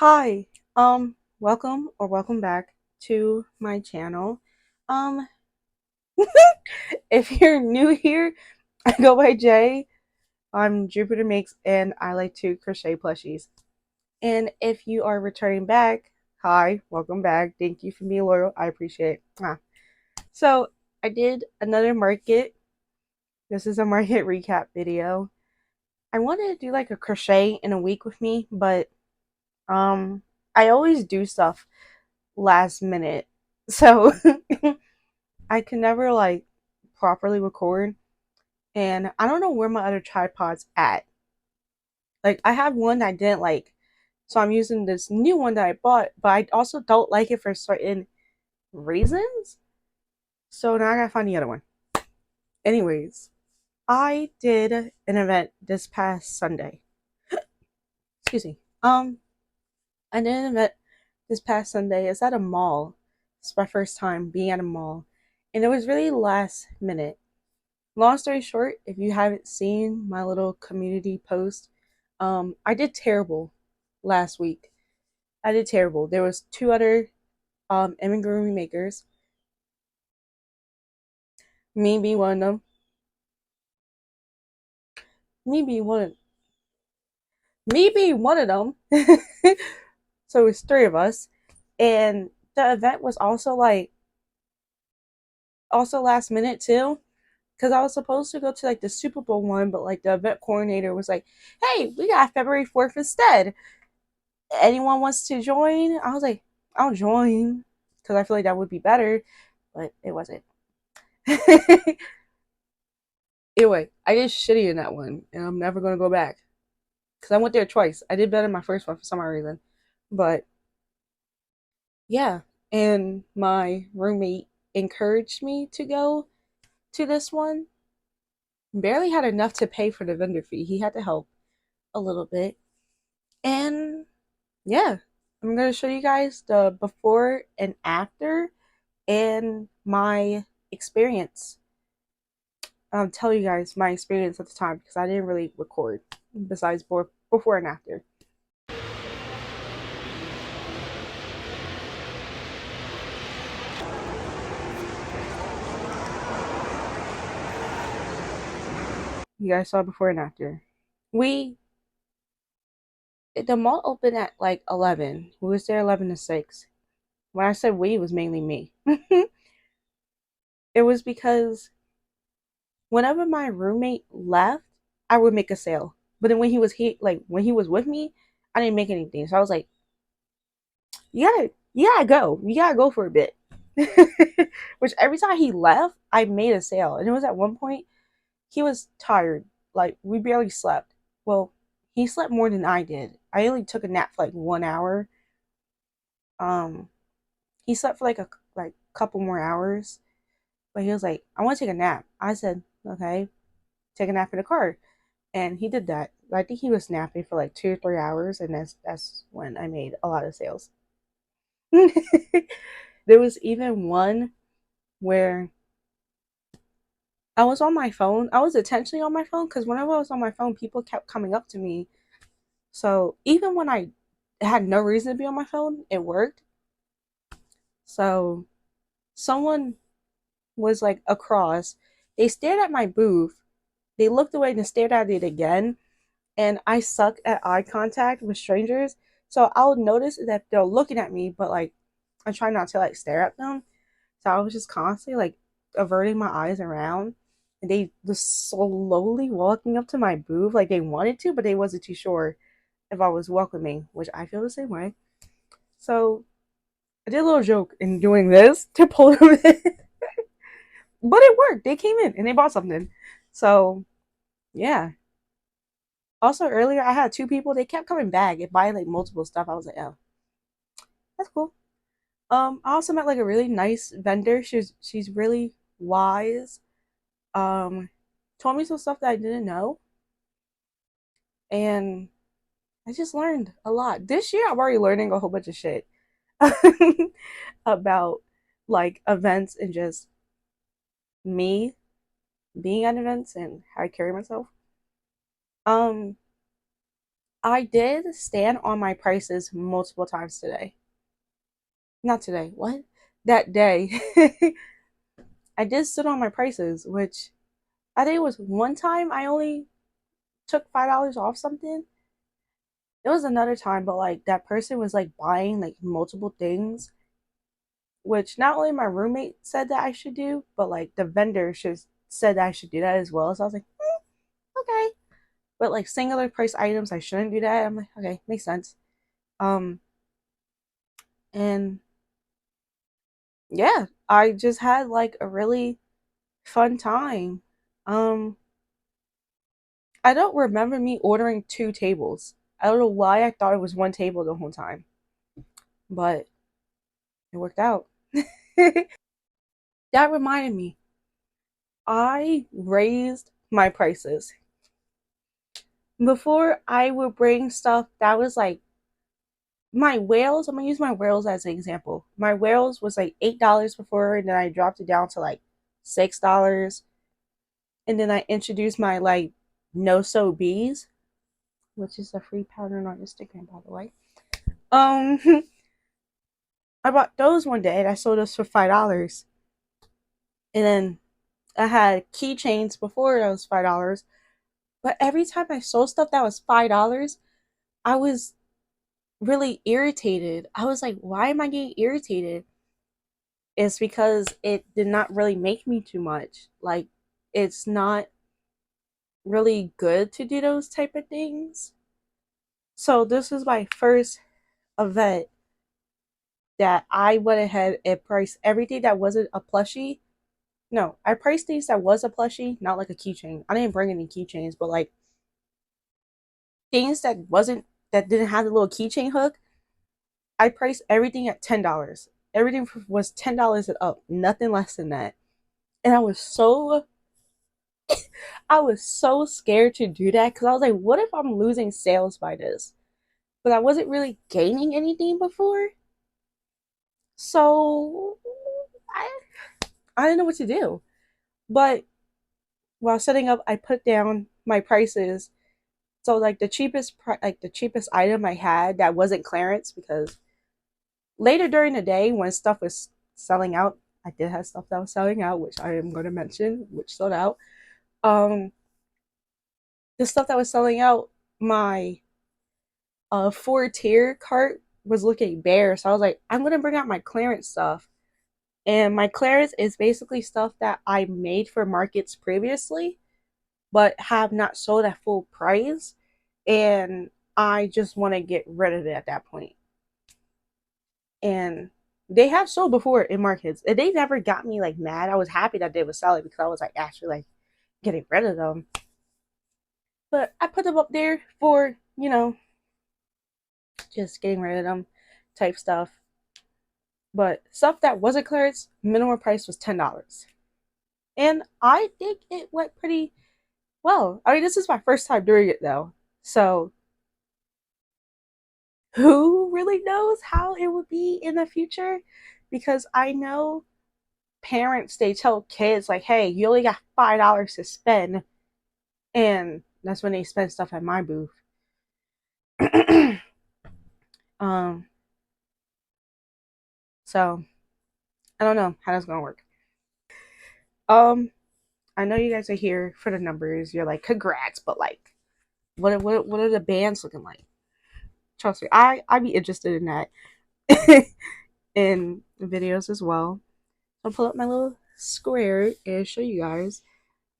Hi, welcome or welcome back to my channel. Um, if you're new here, I go by Jay. I'm Jupiter Makes and I like to crochet plushies. And if you are returning back, hi, welcome back. Thank you for being loyal. I appreciate it. So I did another market. This is a market recap video. I wanted to do like a crochet in a week with me, but um I always do stuff last minute. So I can never like properly record, and I don't know where my other tripod's at. Like I have one that I didn't like, so I'm using this new one that I bought, but I also don't like it for certain reasons. So now I gotta find the other one. Anyways, I did an event this past Sunday. Excuse me. I did an event this past Sunday. It's at a mall. It's my first time being at a mall, and it was really last minute. Long story short, if you haven't seen my little community post, I did terrible last week. I did terrible. There was two other amigurumi makers, me being one of them, me being one of me being one of them. So it was three of us, and the event was also last minute too. Because I was supposed to go to like the Super Bowl one, but like the event coordinator was like, "Hey, we got February 4th instead. Anyone wants to join?" I was like, "I'll join," because I feel like that would be better, but it wasn't. Anyway, I did shitty in that one, and I'm never gonna go back because I went there twice. I did better in my first one for some reason, but yeah. And my roommate encouraged me to go to this one. Barely had enough to pay for the vendor fee. He had to help a little bit, and yeah, I'm gonna show you guys the before and after and my experience. Tell you guys my experience at the time because I didn't really record besides before and after. You guys saw before and after. We the mall opened at like 11. We was there 11 to 6. When I said we, it was mainly me. It was because whenever my roommate left, I would make a sale. But then when he was with me, I didn't make anything. So I was like, you gotta go for a bit. Which every time he left, I made a sale. And it was at one point he was tired. Like we barely slept. Well, he slept more than I did. I only took a nap for like 1 hour. Um, he slept for like couple more hours, but he was like, "I want to take a nap." I said, "Okay, take a nap in the car," and he did that. I think he was napping for like 2 or 3 hours, and that's when I made a lot of sales. There was even one where I was on my phone. I was intentionally on my phone because whenever I was on my phone, people kept coming up to me. So even when I had no reason to be on my phone, it worked. So someone was like across. They stared at my booth. They looked away and stared at it again. And I suck at eye contact with strangers. So I'll notice that they're looking at me, but like I try not to like stare at them. So I was just constantly like averting my eyes around. And they just slowly walking up to my booth like they wanted to, but they wasn't too sure if I was welcoming, which I feel the same way. So I did a little joke in doing this to pull them in. But it worked. They came in and they bought something. So yeah. Also earlier I had two people, they kept coming back and buying like multiple stuff. I was like, oh, that's cool. I also met like a really nice vendor. She's really wise. Um, Told me some stuff that I didn't know, and I just learned a lot. This year I'm already learning a whole bunch of shit about like events and just me being at events and how I carry myself. Um, I did stand on my prices multiple times today. Not today. What? That day. I did sit on my prices, which I think it was one time I only took $5 off something. It was another time, but like that person was like buying like multiple things, which not only my roommate said that I should do, but like the vendor should said that I should do that as well. So I was like, okay. But like singular price items, I shouldn't do that. I'm like, okay, makes sense. Um, and yeah, I just had like a really fun time. Um, I don't remember me ordering two tables. I don't know why I thought it was one table the whole time, but it worked out. That reminded me, I raised my prices. Before, I would bring stuff that was like my whales. I'm gonna use my whales as an example. My whales was like $8 before, and then I dropped it down to like $6. And then I introduced my like no so bees, which is a free pattern on Instagram, by the way. Um, I bought those one day and I sold those for $5. And then I had keychains before that was $5. But every time I sold stuff that was $5, I was really irritated. I was like, why am I getting irritated? It's because it did not really make me too much. Like, it's not really good to do those type of things. So this is my first event that I went ahead and priced everything that wasn't a plushie. No, I priced things that was a plushie, not like a keychain. I didn't bring any keychains, but like things that didn't have the little keychain hook. I priced everything at $10. Everything was $10 and up, nothing less than that. And I was so scared to do that because I was like, what if I'm losing sales by this? But I wasn't really gaining anything before, so I I didn't know what to do. But while setting up, I put down my prices. So like the cheapest item I had that wasn't clearance, because later during the day when stuff was selling out, I did have stuff that was selling out, which I am going to mention, which sold out. Um, the stuff that was selling out, my 4 tier cart was looking bare, so I was like, I'm gonna bring out my clearance stuff. And my clearance is basically stuff that I made for markets previously, but have not sold at full price, and I just want to get rid of it at that point. And they have sold before in markets, and they never got me like mad. I was happy that they would sell it because I was like actually like getting rid of them. But I put them up there for just getting rid of them type stuff. But stuff that wasn't clearance, minimum price was $10, and I think it went pretty well. I mean, this is my first time doing it though, so who really knows how it would be in the future? Because I know parents, they tell kids like, hey, you only got $5 to spend, and that's when they spend stuff at my booth. um so I don't know how that's gonna work. um I know you guys are here for the numbers, you're like congrats, but like what are the bands looking like? Trust me, I'd be interested in that. In videos as well. I'll pull up my little square and show you guys.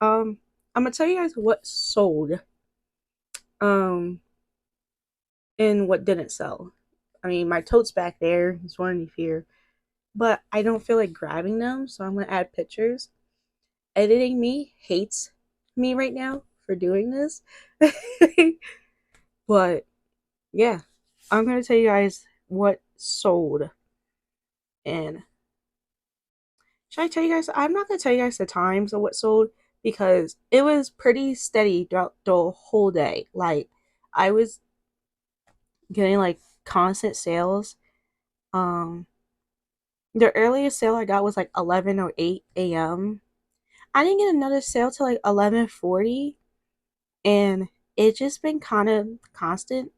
I'm gonna tell you guys what sold, um, and what didn't sell. I mean, my totes back there is one underneath here, but I don't feel like grabbing them, so I'm gonna add pictures. Editing me hates me right now for doing this, but yeah, I'm gonna tell you guys what sold. And should I tell you guys? I'm not gonna tell you guys the times of what sold because it was pretty steady throughout the whole day. Like I was getting like constant sales. Um, the earliest sale I got was like 11 or 8 a.m. I didn't get another sale till like 11:40, and it's just been kind of constant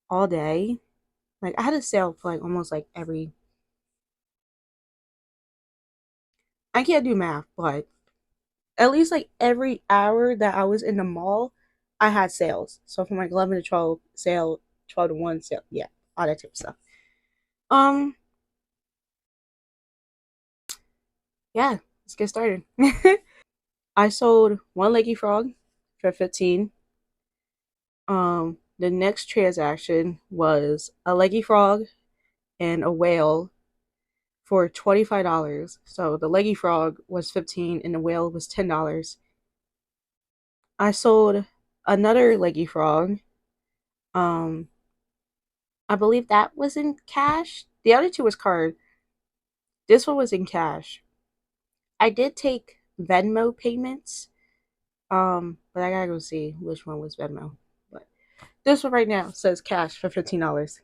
all day. Like I had a sale for like almost like every, I can't do math, but at least like every hour that I was in the mall, I had sales. So from like 11 to 12 sale, 12 to 1 sale, yeah, all that type of stuff. Um, yeah, let's get started. I sold one leggy frog for 15. The next transaction was a leggy frog and a whale for $25. So the leggy frog was 15 and the whale was $10. I sold another leggy frog. Um, I believe that was in cash. The other two was card. This one was in cash. I did take Venmo payments. But I gotta go see which one was Venmo. But this one right now says cash for $15.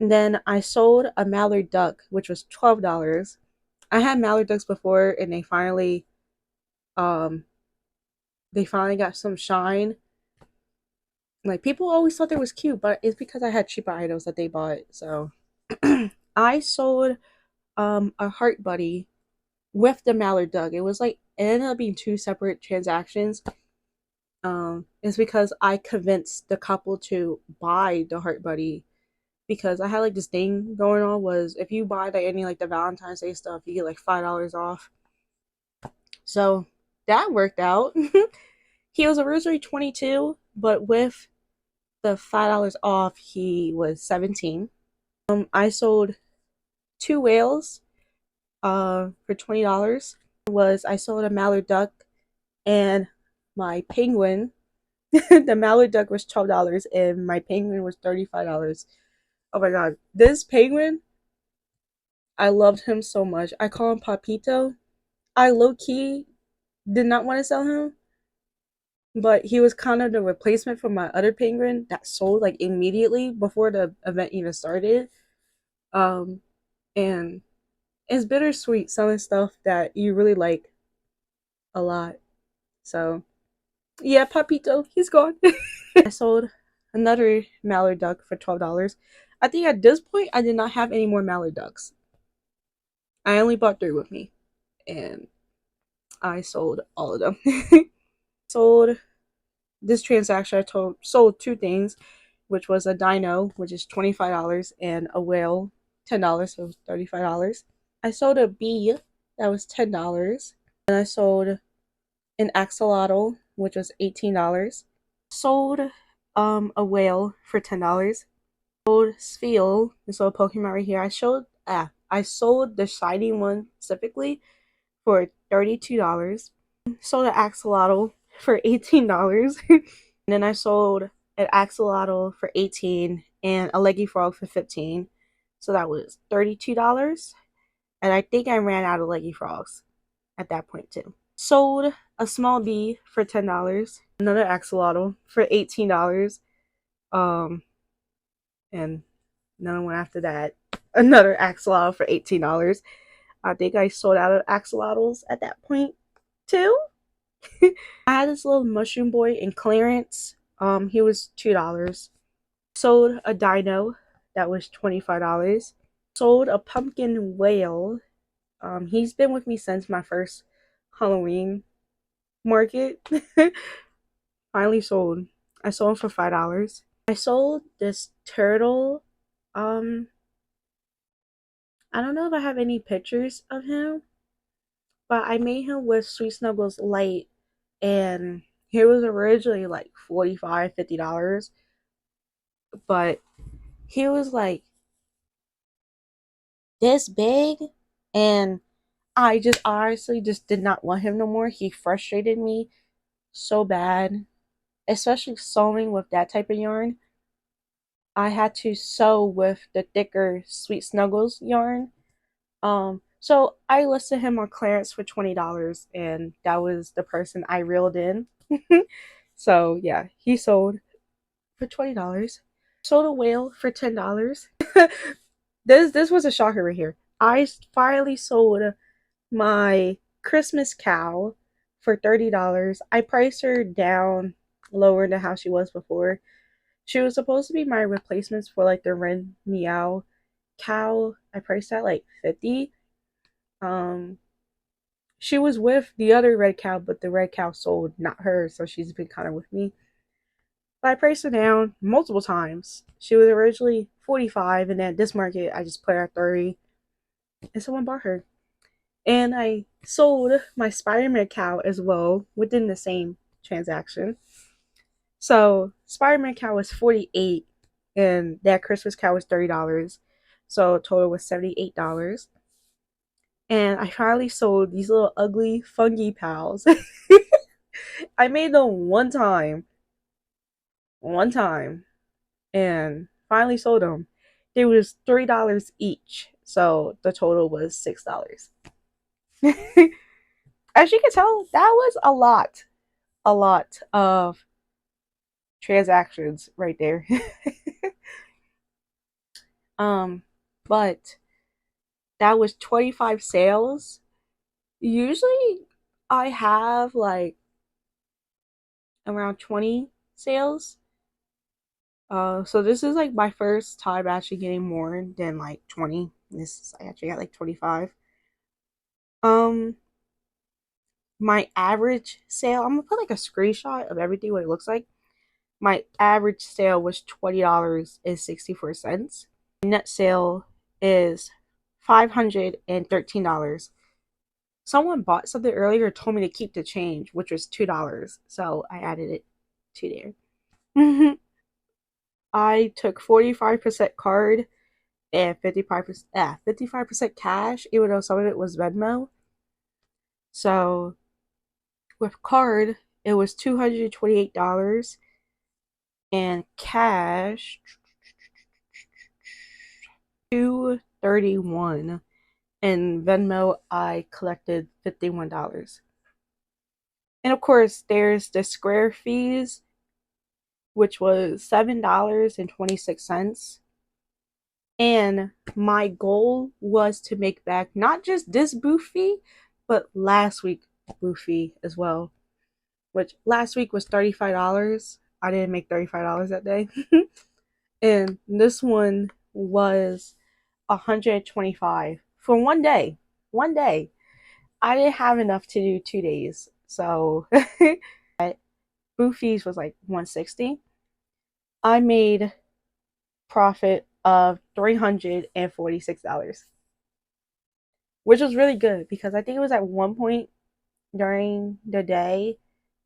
And then I sold a mallard duck, which was $12. I had mallard ducks before, and um they finally got some shine. Like people always thought they was cute, but it's because I had cheaper items that they bought. So I sold a heart buddy with the mallard duck. It was like it ended up being two separate transactions. It's because I convinced the couple to buy the heart buddy because I had like this thing going on was if you buy like any like the Valentine's Day stuff, you get like $5 off. So that worked out. He was originally 22, but with the $5 off, he was 17. I sold two whales for $20. Was I sold a mallard duck and my penguin. The mallard duck was $12 and my penguin was $35. Oh my god, this penguin, I loved him so much. I call him Papito. I low key did not want to sell him, but he was kind of the replacement for my other penguin that sold like immediately before the event even started. Um, and it's bittersweet selling stuff that you really like a lot. So yeah, Papito, he's gone. I sold another mallard duck for $12. I think at this point I did not have any more mallard ducks. I only bought three with me, and I sold all of them. Sold this transaction. Sold two things, which was a dino, which is $25, and a whale, $10, so it was $35. I sold a bee that was $10, and I sold an axolotl, which was $18. Sold a whale for $10. Sold Spheal, this little Pokemon right here. I sold the shiny one specifically for $32. Sold an axolotl for $18. And then I sold an axolotl for $18 and a leggy frog for $15. So that was $32. And I think I ran out of leggy frogs at that point too. Sold a small bee for $10. Another axolotl for $18. And another one after that. Another axolotl for $18. I think I sold out of axolotls at that point too. I had this little mushroom boy in clearance. He was $2. Sold a dino that was $25. Sold a pumpkin whale. He's been with me since my first Halloween market. Finally sold. I sold him for $5. I sold this turtle. I don't know if I have any pictures of him, but I made him with Sweet Snuggles Light, and he was originally like $45, $50, but he was like this big, and I just honestly just did not want him no more. He frustrated me so bad, especially sewing with that type of yarn. I had to sew with the thicker Sweet Snuggles yarn. So I listed him on clearance for $20, and that was the person I reeled in. So yeah, he sold for $20. Sold a whale for $10. This was a shocker right here. I finally sold my Christmas cow for $30. I priced her down lower than how she was before. She was supposed to be my replacements for like the red meow cow. I priced at like 50. Um she was with the other red cow, but the red cow sold, not her, so she's been kind of with me. But I priced her down multiple times. She was originally 45, and then at this market I just put her at 30, and someone bought her. And I sold my Spider-Man cow as well within the same transaction. So Spider-Man cow was 48, and that Christmas cow was $30. So total was $78. And I finally sold these little ugly fungi pals. I made them one time, and finally sold them. They was $3 each, so the total was $6. As you can tell, that was a lot of transactions right there. um, but that was 25 sales. Usually, I have like around 20 sales. So this is like my first time actually getting more than like 20. This is, I actually got like 25. Um, my average sale, I'm gonna put like a screenshot of everything what it looks like. My average sale was $20.64. Net sale is $513. Someone bought something earlier and told me to keep the change, which was $2. So I added it to there. I took 45% card and 55% cash, even though some of it was Venmo. So with card, it was $228, and cash $231. And Venmo, I collected $51. And of course, there's the Square fees, which was $7.26. And my goal was to make back not just this booth fee, but last week booth fee as well. Which last week was $35. I didn't make $35 that day. And this one was 125 for one day. One day. I didn't have enough to do 2 days. So booth fees was like 160. I made profit of $346, which was really good because I think it was at one point during the day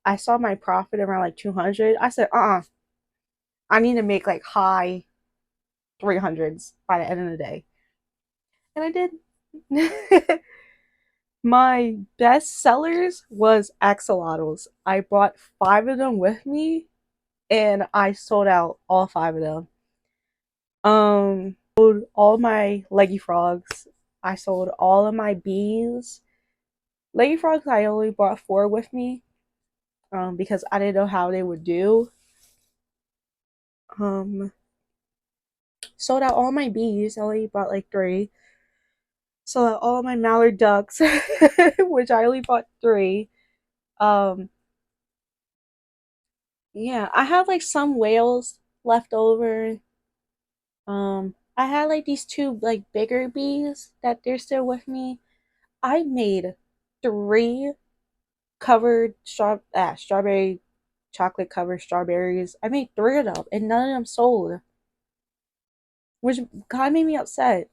I saw my profit around like 200. I said, I need to make like high 300s by the end of the day. And I did. My best sellers was axolotls. I brought 5 of them with me, and I sold out all 5 of them. Sold all my leggy frogs. I sold all of my bees. Leggy frogs, I only brought 4 with me, because I didn't know how they would do. Sold out all my bees. I only bought like 3. Sold out all my mallard ducks, which I only bought 3. Um, yeah, I have like some whales left over. I had like these 2 like bigger bees that they're still with me. I made 3 covered strawberry chocolate covered strawberries. I made 3 of them, and none of them sold, which kind of made me upset.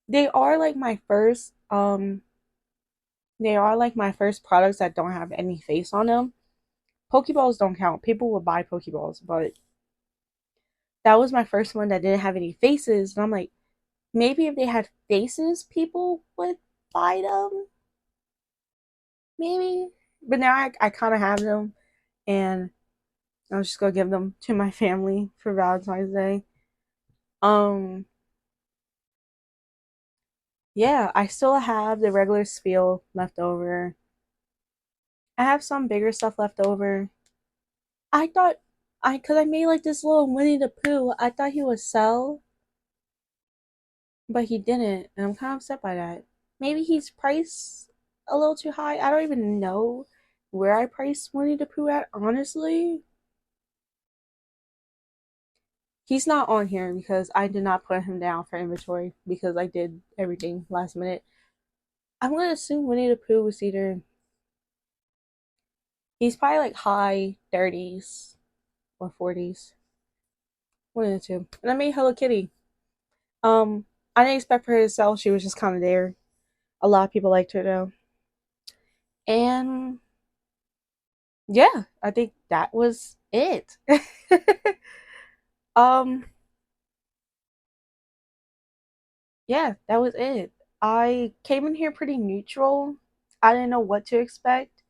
They are like my first they are like my first products that don't have any face on them. Pokeballs don't count. People will buy Pokeballs, but that was my first one that didn't have any faces. And I'm like, maybe if they had faces, people would buy them. Maybe. But now I kind of have them, and I'm just gonna give them to my family for Valentine's Day. Um, yeah, I still have the regular spiel left over. I have some bigger stuff left over. I thought cause I made like this little Winnie the Pooh. I thought he would sell, but he didn't, and I'm kind of upset by that. Maybe he's priced a little too high. I don't even know where I priced Winnie the Pooh at, honestly. He's not on here because I did not put him down for inventory because I did everything last minute. I'm gonna assume Winnie the Pooh was either, he's probably like high 30s or 40s. One of the two. And I made Hello Kitty. I didn't expect for her to sell. She was just kind of there. A lot of people liked her though. And yeah, I think that was it. um, yeah, that was it. I came in here pretty neutral. I didn't know what to expect.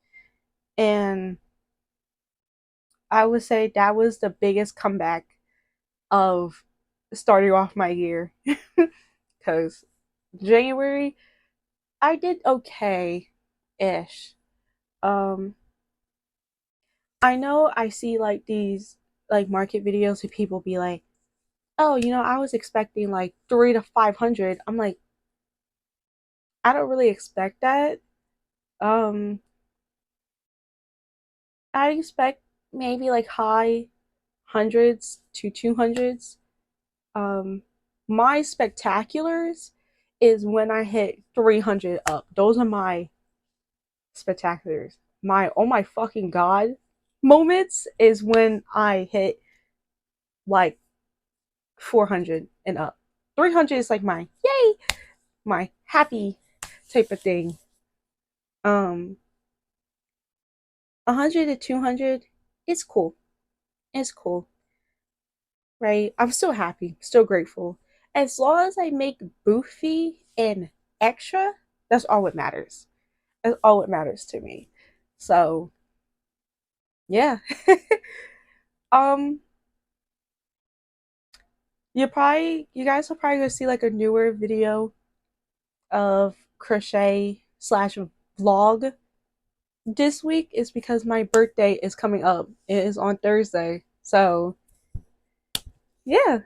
And I would say that was the biggest comeback of starting off my year. Because January, I did okay ish. Um, I know I see like these like market videos where people be like, oh, I was expecting like 300 to 500. I'm like, I don't really expect that. Um, I expect maybe like high hundreds to 200s. Um, my spectaculars is when I hit 300 up. Those are my spectaculars. My oh my fucking god moments is when I hit like 400 and up. 300 is like my yay, my happy type of thing. 100 to 200, it's cool. It's cool, right? I'm still happy, still grateful. As long as I make boofy and extra, that's all what matters. That's all what matters to me. So, yeah. um, you guys will probably go see like a newer video of crochet slash vlog this week is because my birthday is coming up. It is on Thursday. So, yeah.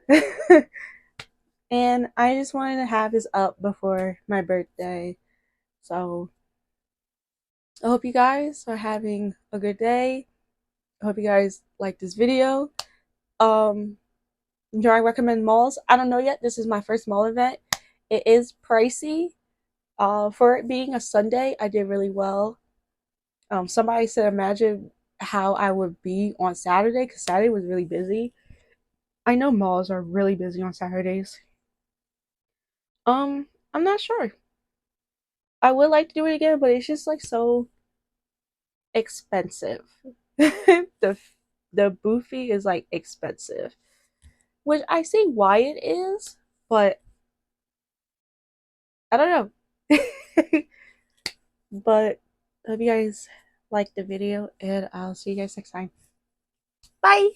And I just wanted to have this up before my birthday. So, I hope you guys are having a good day. I hope you guys like this video. Do I recommend malls? I don't know yet. This is my first mall event. It is pricey. For it being a Sunday, I did really well. Somebody said, imagine how I would be on Saturday because Saturday was really busy. I know malls are really busy on Saturdays. I'm not sure. I would like to do it again, but it's just like so expensive. The boofy is like expensive, which I see why it is, but I don't know. But hope you guys liked the video, and I'll see you guys next time. Bye.